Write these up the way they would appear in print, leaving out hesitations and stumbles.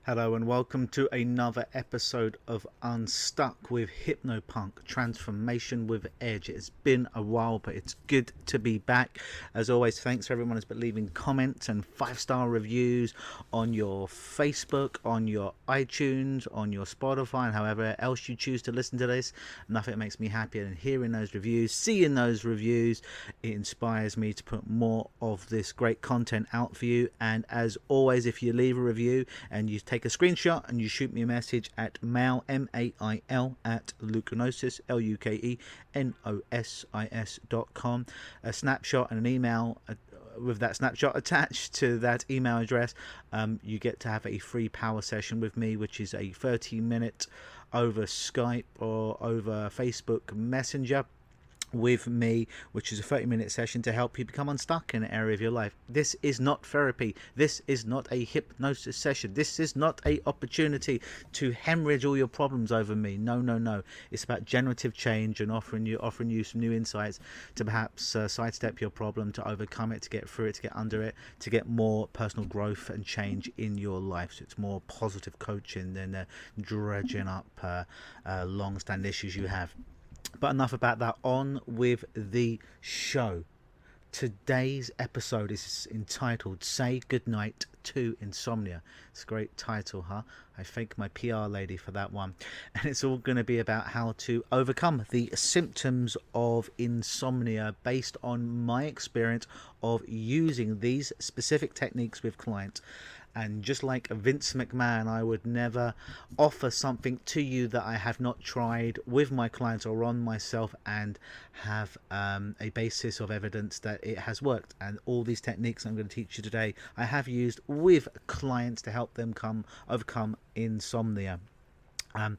Hello and welcome to another episode of Unstuck with Hypnopunk Transformation with Edge. It's been a while, but it's good to be back. As always, thanks for everyone who's been leaving comments and 5-star reviews on your Facebook, on your iTunes, on your Spotify, and however else you choose to listen to this. Nothing makes me happier than hearing those reviews, seeing those reviews. It inspires me to put more of this great content out for you. And as always, if you leave a review and you take a screenshot and you shoot me a message at mail, M-A-I-L, at Lukenosis, Lukenosis.com, a snapshot and an email with that snapshot attached to that email address, you get to have a free power session with me, which is a 30-minute over Skype or over Facebook Messenger with me, which is a 30-minute session to help you become unstuck in an area of your life. This is not therapy. This is not a hypnosis session. This is not a opportunity to hemorrhage all your problems over me. No. It's about generative change and offering you some new insights to perhaps sidestep your problem, to overcome it, to get through it, to get under it, to get more personal growth and change in your life. So it's more positive coaching than dredging up long-standing issues you have. But enough about that. On with the show. Today's episode is entitled Say Goodnight to Insomnia. It's a great title, huh? I thank my PR lady for that one. And it's all going to be about how to overcome the symptoms of insomnia based on my experience of using these specific techniques with clients. And just like Vince McMahon, I would never offer something to you that I have not tried with my clients or on myself and have a basis of evidence that it has worked. And all these techniques I'm going to teach you today, I have used with clients to help them overcome insomnia. And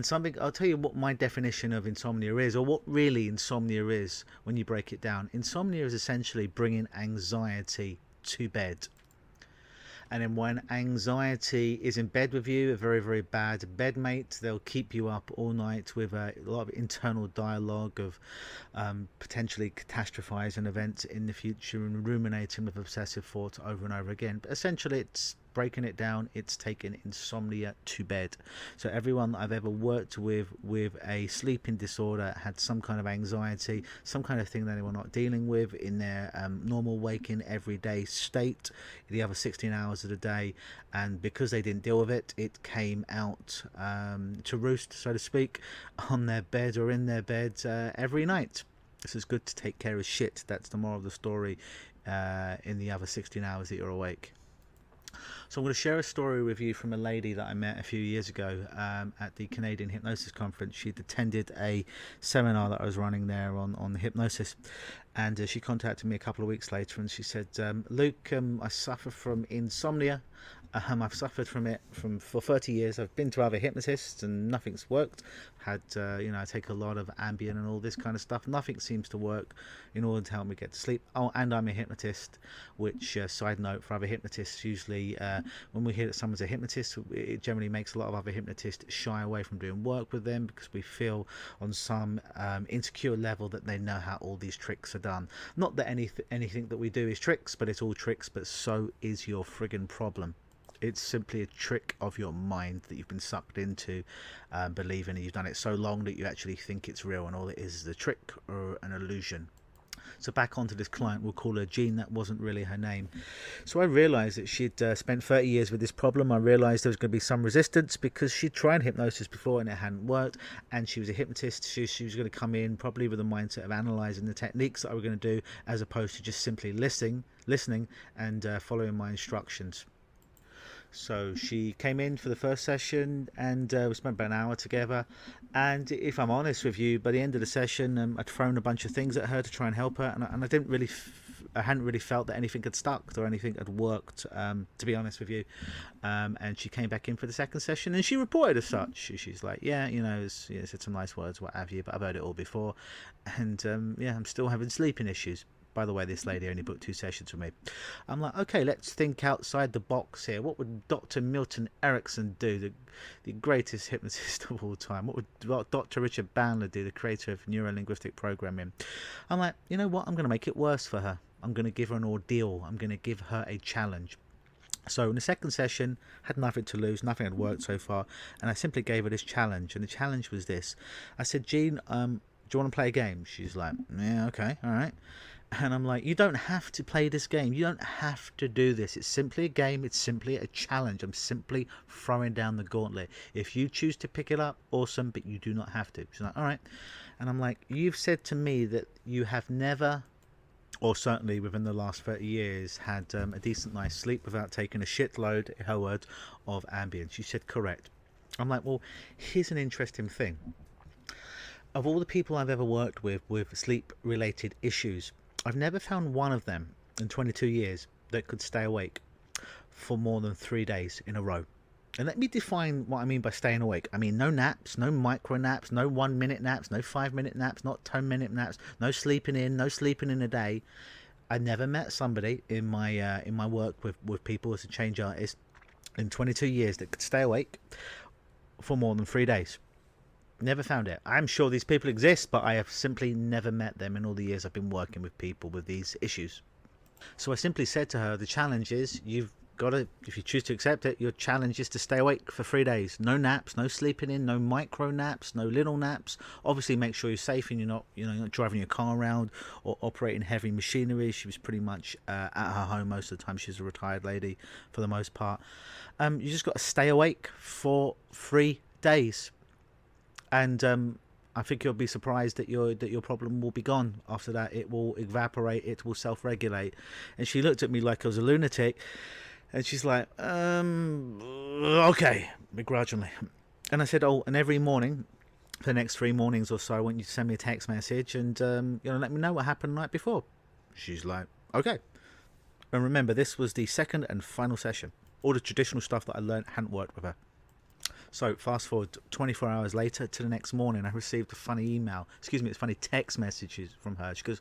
something, I'll tell you what my definition of insomnia is, or what really insomnia is when you break it down. Insomnia is essentially bringing anxiety to bed. And then when anxiety is in bed with you, a very, very bad bedmate, they'll keep you up all night with a lot of internal dialogue of potentially catastrophizing events in the future and ruminating with obsessive thoughts over and over again. But essentially, it's breaking it down, it's taking insomnia to bed. So everyone that I've ever worked with a sleeping disorder had some kind of anxiety, some kind of thing that they were not dealing with in their normal waking everyday state, the other 16 hours of the day, and because they didn't deal with it, it came out to roost, so to speak, on their bed or in their bed every night. This is good to take care of shit. That's the moral of the story in the other 16 hours that you're awake. So I'm going to share a story with you from a lady that I met a few years ago at the Canadian Hypnosis Conference. She'd attended a seminar that I was running there on hypnosis, and she contacted me a couple of weeks later and she said, Luke, I suffer from insomnia. I've suffered from it for 30 years. I've been to other hypnotists and nothing's worked. I take a lot of Ambien and all this kind of stuff. Nothing seems to work in order to help me get to sleep. Oh, and I'm a hypnotist, which, side note, for other hypnotists, usually when we hear that someone's a hypnotist, it generally makes a lot of other hypnotists shy away from doing work with them because we feel on some insecure level that they know how all these tricks are done. Not that anything that we do is tricks, but it's all tricks, but so is your friggin' problem. It's simply a trick of your mind that you've been sucked into believing, and you've done it so long that you actually think it's real, and all it is a trick or an illusion. So back onto this client, we'll call her Jean. That wasn't really her name. So I realised that she'd spent 30 years with this problem. I realised there was going to be some resistance because she'd tried hypnosis before and it hadn't worked, and she was a hypnotist. She was going to come in probably with a mindset of analysing the techniques that I was going to do, as opposed to just simply listening and following my instructions. So she came in for the first session and we spent about an hour together, and if I'm honest with you, by the end of the session I'd thrown a bunch of things at her to try and help her, and I hadn't really felt that anything had stuck or anything had worked, to be honest with you. And she came back in for the second session and she reported as such. She's like, said some nice words, what have you, but I've heard it all before, and I'm still having sleeping issues. By the way, this lady only booked 2 sessions with me. I'm like, okay, let's think outside the box here. What would Dr. Milton Erickson do, the greatest hypnotist of all time? What would Dr. Richard Bandler do, the creator of neuro-linguistic programming? I'm like, you know what? I'm going to make it worse for her. I'm going to give her an ordeal. I'm going to give her a challenge. So in the second session, had nothing to lose, nothing had worked so far, and I simply gave her this challenge. And the challenge was this: I said, Jean, do you want to play a game? She's like, yeah, okay, all right. And I'm like, you don't have to play this game. You don't have to do this. It's simply a game. It's simply a challenge. I'm simply throwing down the gauntlet. If you choose to pick it up, awesome, but you do not have to. She's like, all right. And I'm like, you've said to me that you have never, or certainly within the last 30 years, had a decent night's sleep without taking a shitload, in her words, of Ambien. She said, correct. I'm like, well, here's an interesting thing. Of all the people I've ever worked with sleep-related issues, I've never found one of them in 22 years that could stay awake for more than 3 days in a row. And let me define what I mean by staying awake. I mean, no naps, no micro naps, no 1 minute naps, no 5 minute naps, not 10-minute naps, no sleeping in a day. I never met somebody in my work with people as a change artist in 22 years that could stay awake for more than 3 days. Never found it. I'm sure these people exist, but I have simply never met them in all the years I've been working with people with these issues. So I simply said to her, the challenge is, you've got to, if you choose to accept it, your challenge is to stay awake for 3 days. No naps, no sleeping in, no micro naps, no little naps. Obviously make sure you're safe and you're not driving your car around or operating heavy machinery. She was pretty much at her home most of the time. She's a retired lady for the most part. You just got to stay awake for 3 days. And I think you'll be surprised that your problem will be gone after that. It will evaporate. It will self-regulate. And she looked at me like I was a lunatic, and she's like, okay, begrudgingly. And I said, oh, and every morning, for the next 3 mornings or so, I want you to send me a text message and let me know what happened the night before. She's like, okay. And remember, this was the second and final session. All the traditional stuff that I learned hadn't worked with her. So fast forward 24 hours later to the next morning, I received a funny funny text messages from her. She goes,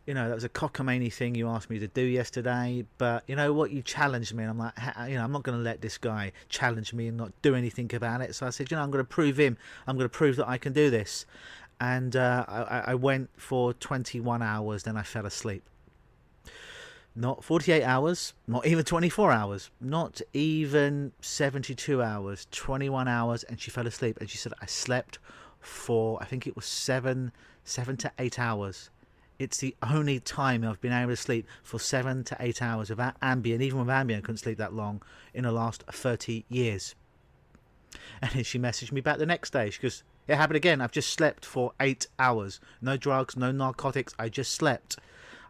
that was a cockamamie thing you asked me to do yesterday, but you know what, you challenged me. And I'm like, I'm not going to let this guy challenge me and not do anything about it. So I said, I'm going to prove him. I'm going to prove that I can do this. And I went for 21 hours, then I fell asleep. Not 48 hours, not even 24 hours, not even 72 hours, 21 hours, and she fell asleep. And she said, I slept for, I think it was 7 to 8 hours. It's the only time I've been able to sleep for 7 to 8 hours without Ambien. Even with Ambien, I couldn't sleep that long in the last 30 years. And then she messaged me back the next day. She goes, it happened again. I've just slept for 8 hours. No drugs, no narcotics. I just slept.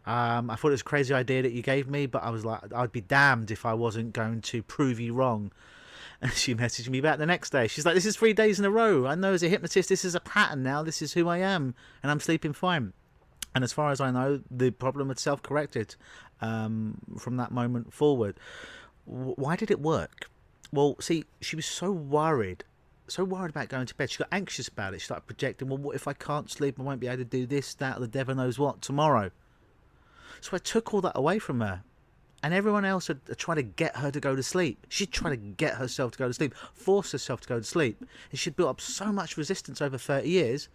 I thought it was a crazy idea that you gave me, but I was like, I'd be damned if I wasn't going to prove you wrong. And she messaged me back the next day. She's like, this is 3 days in a row. I know as a hypnotist, this is a pattern now. This is who I am. And I'm sleeping fine. And as far as I know, the problem had self-corrected from that moment forward. Why did it work? Well, see, she was so worried about going to bed. She got anxious about it. She started projecting, well, what if I can't sleep? I won't be able to do this, that, or the devil knows what tomorrow. So I took all that away from her. And everyone else had tried to get her to go to sleep. She'd try to get herself to go to sleep, force herself to go to sleep. And she'd built up so much resistance over 30 years.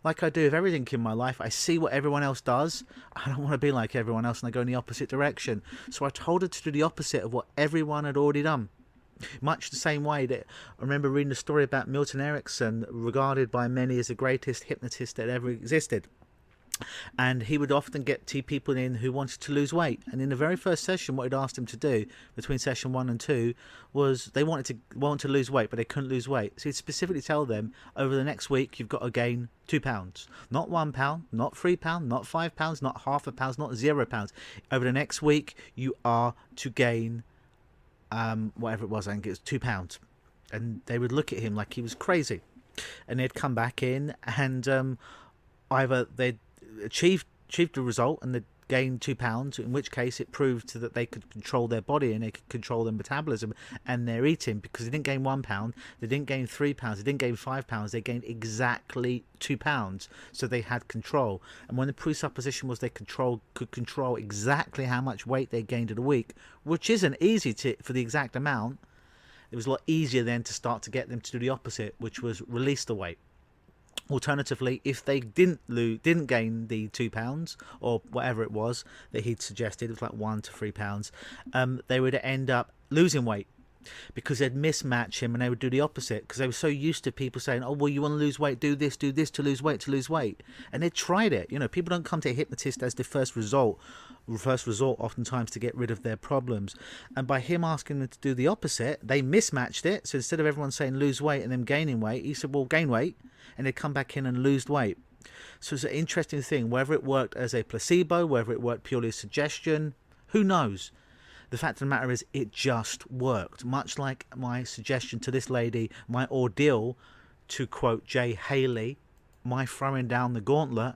Like I do with everything in my life, I see what everyone else does. I don't want to be like everyone else, and I go in the opposite direction. So I told her to do the opposite of what everyone had already done. Much the same way that I remember reading a story about Milton Erickson, regarded by many as the greatest hypnotist that ever existed. And he would often get two people in who wanted to lose weight. And in the very first session, what he'd asked them to do between session 1 and 2 was they wanted to lose weight, but they couldn't lose weight. So he'd specifically tell them, over the next week, you've got to gain 2 pounds. Not 1 pound, not 3 pounds, not 5 pounds, not half a pound, not 0 pounds. Over the next week, you are to gain, whatever it was, I think it was 2 pounds. And they would look at him like he was crazy. And they'd come back in and either they'd achieved the result and they gained 2 pounds, in which case it proved that they could control their body and they could control their metabolism and their eating, because they didn't gain 1 pound, they didn't gain 3 pounds, they didn't gain 5 pounds, they gained exactly 2 pounds. So they had control. And when the presupposition was they could control exactly how much weight they gained in a week, which isn't easy for the exact amount, it was a lot easier then to start to get them to do the opposite, which was release the weight. Alternatively, if they didn't gain the £2 or whatever it was that he'd suggested, it was like £1 to £3, they would end up losing weight, because they'd mismatch him and they would do the opposite, because they were so used to people saying, oh, well, you want to lose weight, do this to lose weight. And they tried it. People don't come to a hypnotist as the first resort oftentimes to get rid of their problems. And by him asking them to do the opposite, they mismatched it. So instead of everyone saying lose weight and them gaining weight, he said, well, gain weight, and they'd come back in and lose weight. So it's an interesting thing, whether it worked as a placebo, whether it worked purely as suggestion, who knows. The fact of the matter is, it just worked. Much like my suggestion to this lady, my ordeal, to quote Jay Haley, my throwing down the gauntlet,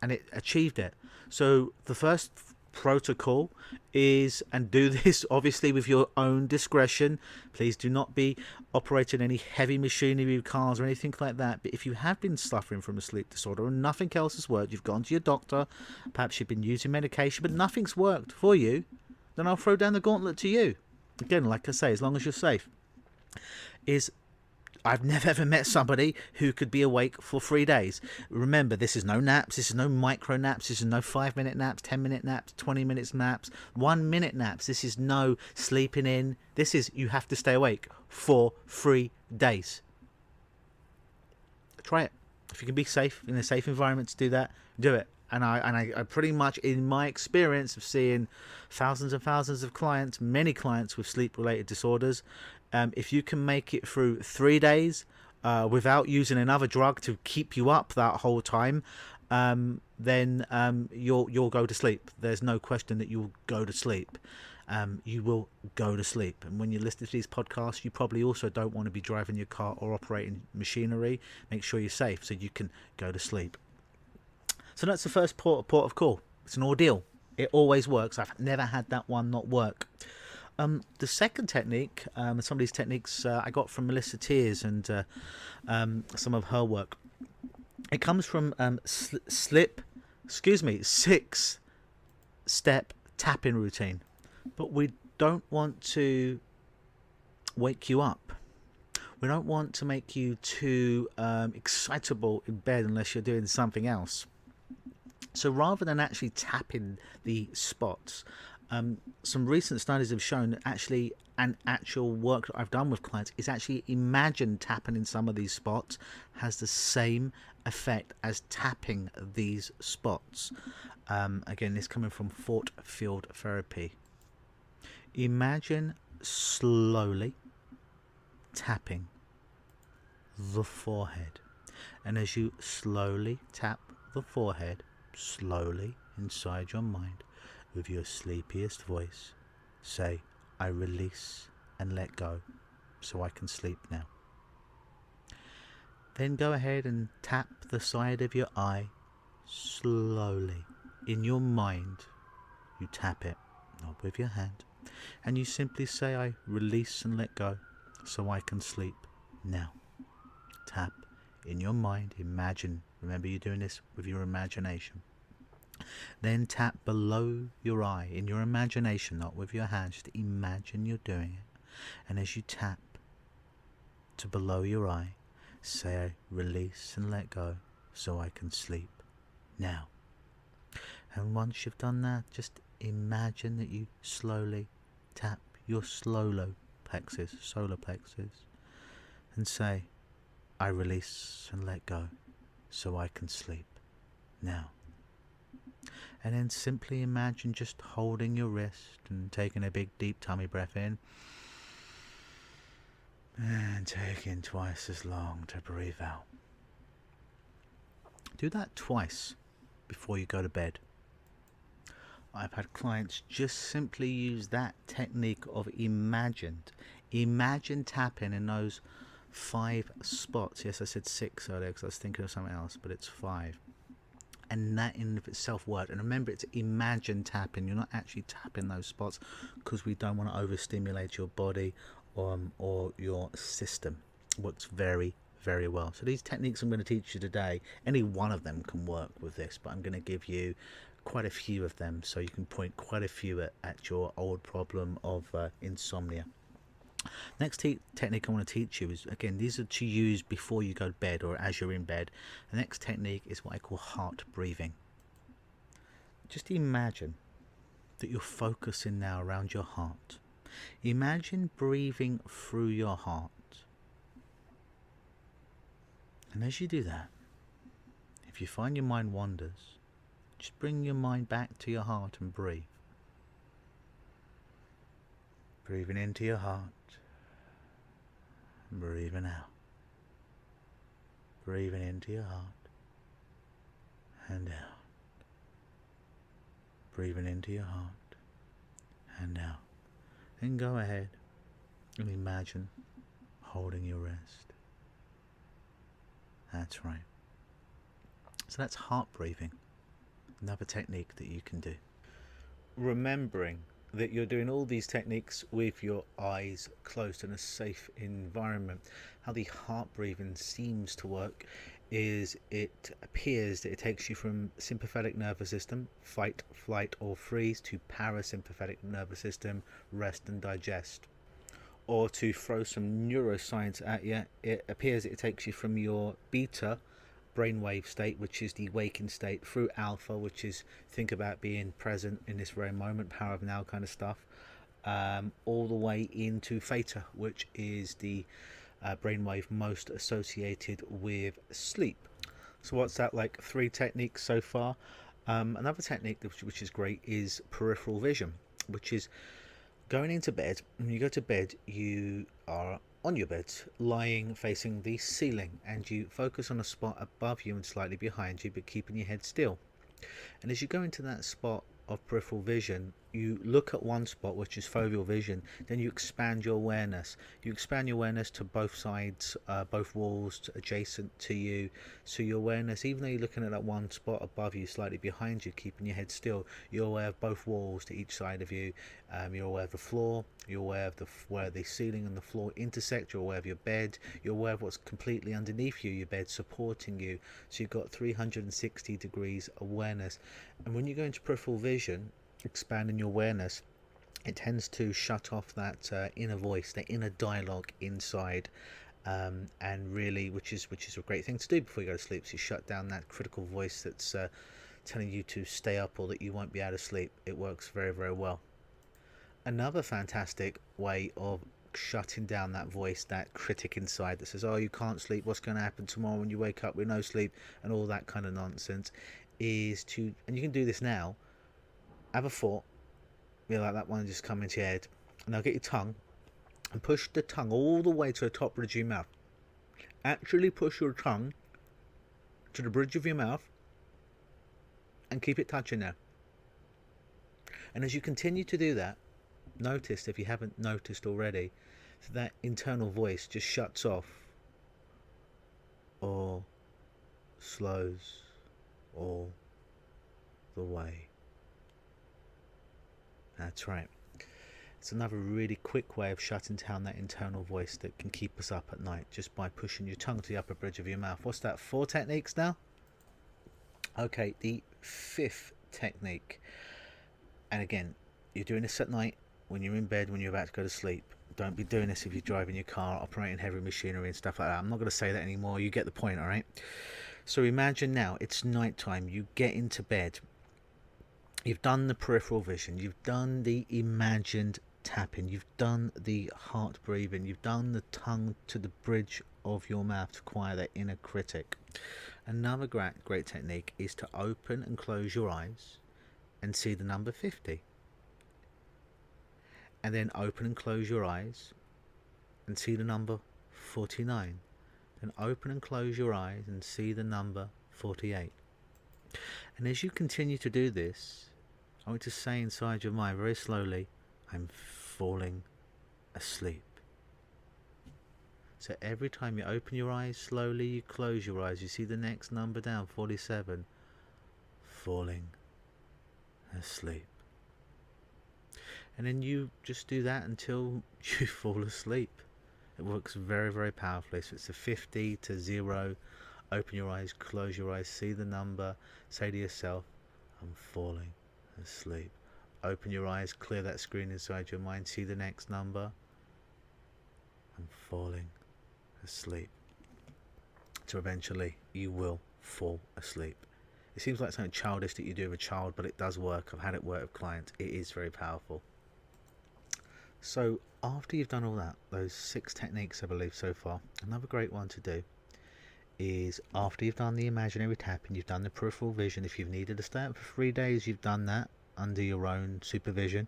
and it achieved it. So the first protocol is, and do this obviously with your own discretion, please do not be operating any heavy machinery, cars or anything like that. But if you have been suffering from a sleep disorder and nothing else has worked, you've gone to your doctor, perhaps you've been using medication, but nothing's worked for you, then I'll throw down the gauntlet to you. Again, like I say, as long as you're safe. I've never ever met somebody who could be awake for 3 days. Remember, this is no naps, this is no micro naps, this is no 5-minute naps, 10-minute naps, 20 minutes naps, 1-minute naps. This is no sleeping in. This is, you have to stay awake for 3 days. Try it. If you can be safe, in a safe environment to do that, do it. And I pretty much, in my experience of seeing thousands and thousands of clients, many clients with sleep-related disorders, if you can make it through 3 days without using another drug to keep you up that whole time, then you'll go to sleep. There's no question that you'll go to sleep. You will go to sleep. And when you listen to these podcasts, you probably also don't want to be driving your car or operating machinery. Make sure you're safe so you can go to sleep. So that's the first port of call. It's an ordeal. It always works. I've never had that one not work. The second technique, some of these techniques I got from Melissa Tears and some of her work. It comes from 6-step tapping routine. But we don't want to wake you up. We don't want to make you too excitable in bed unless you're doing something else. So rather than actually tapping the spots, some recent studies have shown that actually actual work that I've done with clients is actually imagine tapping in some of these spots has the same effect as tapping these spots. Again, this coming from Thought Field Therapy. Imagine slowly tapping the forehead, and as you slowly tap the forehead, slowly inside your mind, with your sleepiest voice, say, I release and let go so I can sleep now. Then go ahead and tap the side of your eye slowly. In your mind, you tap it, not with your hand, and you simply say, I release and let go so I can sleep now. Tap in your mind, imagine. Remember, you're doing this with your imagination. Then tap below your eye in your imagination, not with your hand. Just imagine you're doing it. And as you tap to below your eye, say, release and let go so I can sleep now. And once you've done that, just imagine that you slowly tap your solar plexus, and say, I release and let go so I can sleep now. And then simply imagine just holding your wrist and taking a big deep tummy breath in, and taking twice as long to breathe out. Do that twice before you go to bed. I've had clients just simply use that technique of imagine tapping in those 5 spots. Yes, I said 6 earlier because I was thinking of something else, but it's 5. And that in of itself worked. And remember, it's imagine tapping. You're not actually tapping those spots because we don't want to overstimulate your body or your system. It works very, very well. So these techniques I'm going to teach you today, any one of them can work with this, but I'm going to give you quite a few of them so you can point quite a few at your old problem of insomnia. Next technique I want to teach you is, again, these are to use before you go to bed or as you're in bed. The next technique is what I call heart breathing. Just imagine that you're focusing now around your heart. Imagine breathing through your heart. And as you do that, if you find your mind wanders, just bring your mind back to your heart and breathe. Breathing into your heart. Breathing out. Breathing into your heart and out. Breathing into your heart and out. Then go ahead and imagine holding your rest. That's right. So that's heart breathing. Another technique that you can do. Remembering that you're doing all these techniques with your eyes closed in a safe environment. How the heart breathing seems to work is it appears that it takes you from sympathetic nervous system, fight, flight or freeze, to parasympathetic nervous system, rest and digest. Or to throw some neuroscience at you, it appears that it takes you from your beta brainwave state, which is the waking state, through alpha, which is think about being present in this very moment, power of now kind of stuff, all the way into theta, which is the brainwave most associated with sleep. So what's that, like 3 techniques so far? Another technique which is great is peripheral vision, which is going into bed. When you go to bed, you are on your bed, lying facing the ceiling, and you focus on a spot above you and slightly behind you, but keeping your head still. And as you go into that spot of peripheral vision, you look at one spot, which is foveal vision, then you expand your awareness. You expand your awareness to both sides, both walls adjacent to you. So your awareness, even though you're looking at that one spot above you, slightly behind you, keeping your head still, you're aware of both walls to each side of you. You're aware of the floor, you're aware of where the ceiling and the floor intersect, you're aware of your bed, you're aware of what's completely underneath you, your bed supporting you. So you've got 360 degrees awareness. And when you go into peripheral vision, expanding your awareness, it tends to shut off that inner voice, that inner dialogue inside, and really, which is a great thing to do before you go to sleep. So you shut down that critical voice that's telling you to stay up or that you won't be able to sleep. It works very, very well. Another fantastic way of shutting down that voice, that critic inside that says, oh, you can't sleep, what's going to happen tomorrow when you wake up with no sleep, and all that kind of nonsense, is to, and you can do this now, have a thought, like that one just come into your head, and now get your tongue and push the tongue all the way to the top bridge of your mouth. Actually push your tongue to the bridge of your mouth and keep it touching there. And as you continue to do that, notice, if you haven't noticed already, that internal voice just shuts off or slows all the way. That's right. It's another really quick way of shutting down that internal voice that can keep us up at night, just by pushing your tongue to the upper bridge of your mouth. What's that, 4 techniques now? Okay, the 5th technique. And again, you're doing this at night, when you're in bed, when you're about to go to sleep. Don't be doing this if you're driving your car, operating heavy machinery and stuff like that. I'm not going to say that anymore. You get the point, all right? So imagine now it's nighttime. You get into bed. You've done the peripheral vision. You've done the imagined tapping. You've done the heart breathing. You've done the tongue to the bridge of your mouth to quiet that inner critic. Another great technique is to open and close your eyes and see the number 50. And then open and close your eyes and see the number 49. Then open and close your eyes and see the number 48. And as you continue to do this, I want to say inside your mind very slowly, I'm falling asleep. So every time you open your eyes slowly, you close your eyes, you see the next number down, 47, falling asleep. And then you just do that until you fall asleep. It works very, very powerfully. So it's a 50 to 0. Open your eyes, close your eyes, see the number, say to yourself, I'm falling asleep. Open your eyes, clear that screen inside your mind, see the next number, and falling asleep. So eventually you will fall asleep. It seems like something childish that you do with a child, but it does work. I've had it work with clients. It is very powerful. So after you've done all that, those 6 techniques I believe so far, another great one to do is after you've done the imaginary tapping, you've done the peripheral vision. If you've needed to stay up for 3 days, you've done that under your own supervision.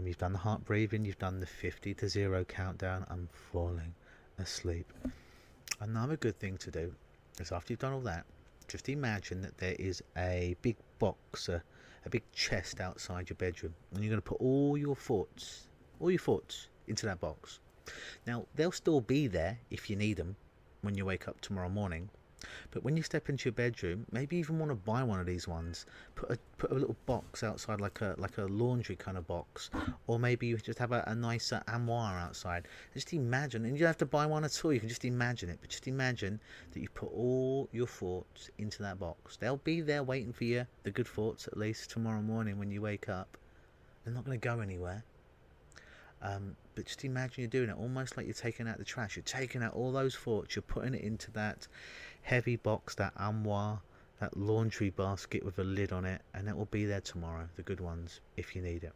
You've done the heart breathing, you've done the 50 to 0 countdown. I'm falling asleep. Another good thing to do is after you've done all that, just imagine that there is a big box, a big chest outside your bedroom, and you're going to put all your thoughts into that box. Now they'll still be there if you need them when you wake up tomorrow morning, but when you step into your bedroom, maybe you even want to buy one of these ones. Put a little box outside, like a laundry kind of box, or maybe you just have a nicer armoire outside. Just imagine, and you don't have to buy one at all, you can just imagine it, but just imagine that you put all your thoughts into that box. They'll be there waiting for you, the good thoughts at least, tomorrow morning when you wake up. They're not going to go anywhere. But just imagine you're doing it almost like you're taking out the trash. You're taking out all those thoughts, you're putting it into that heavy box, that armoire, that laundry basket with a lid on it, and it will be there tomorrow, the good ones, if you need it.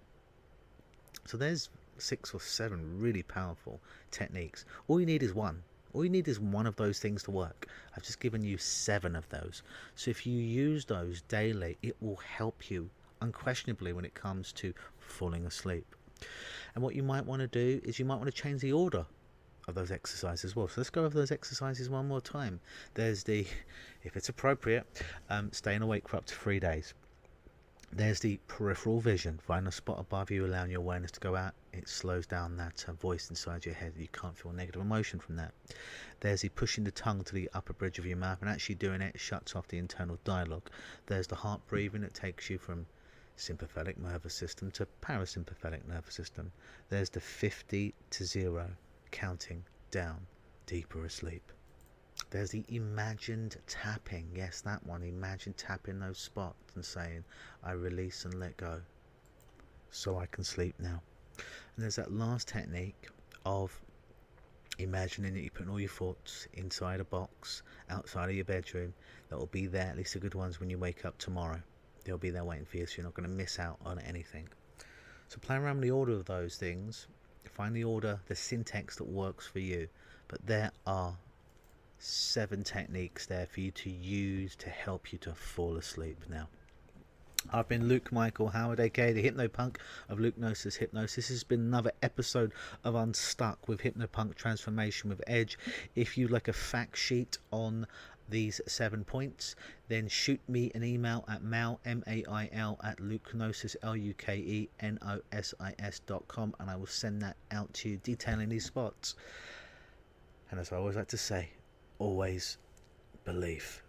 So there's 6 or 7 really powerful techniques. All you need is one. All you need is one of those things to work. I've just given you 7 of those. So if you use those daily, it will help you unquestionably when it comes to falling asleep. And what you might want to do is you might want to change the order of those exercises as well. So let's go over those exercises one more time. There's the, if it's appropriate, staying awake for up to 3 days. There's the peripheral vision. Find a spot above you, allowing your awareness to go out. It slows down that voice inside your head. You can't feel negative emotion from that. There's the pushing the tongue to the upper bridge of your mouth, and actually doing it shuts off the internal dialogue. There's the heart breathing that takes you from sympathetic nervous system to parasympathetic nervous system. There's the 50 to 0 counting down, deeper asleep. There's the imagined tapping. Yes, that one. Imagine tapping those spots and saying, I release and let go so I can sleep now. And there's that last technique of imagining that you're putting all your thoughts inside a box outside of your bedroom that will be there, at least the good ones, when you wake up tomorrow. They'll be there waiting for you, so you're not going to miss out on anything. So play around with the order of those things. Find the order, the syntax that works for you. But there are 7 techniques there for you to use to help you to fall asleep now. I've been Luke Michael Howard, aka the Hypnopunk of Luke-Gnosis Hypnosis. This has been another episode of Unstuck with Hypnopunk Transformation with Edge. If you'd like a fact sheet on these 7 points, then shoot me an email at mail, M-A-I-L, at Luke-Gnosis, Lukenosis.com, and I will send that out to you detailing these spots. And as I always like to say, always believe.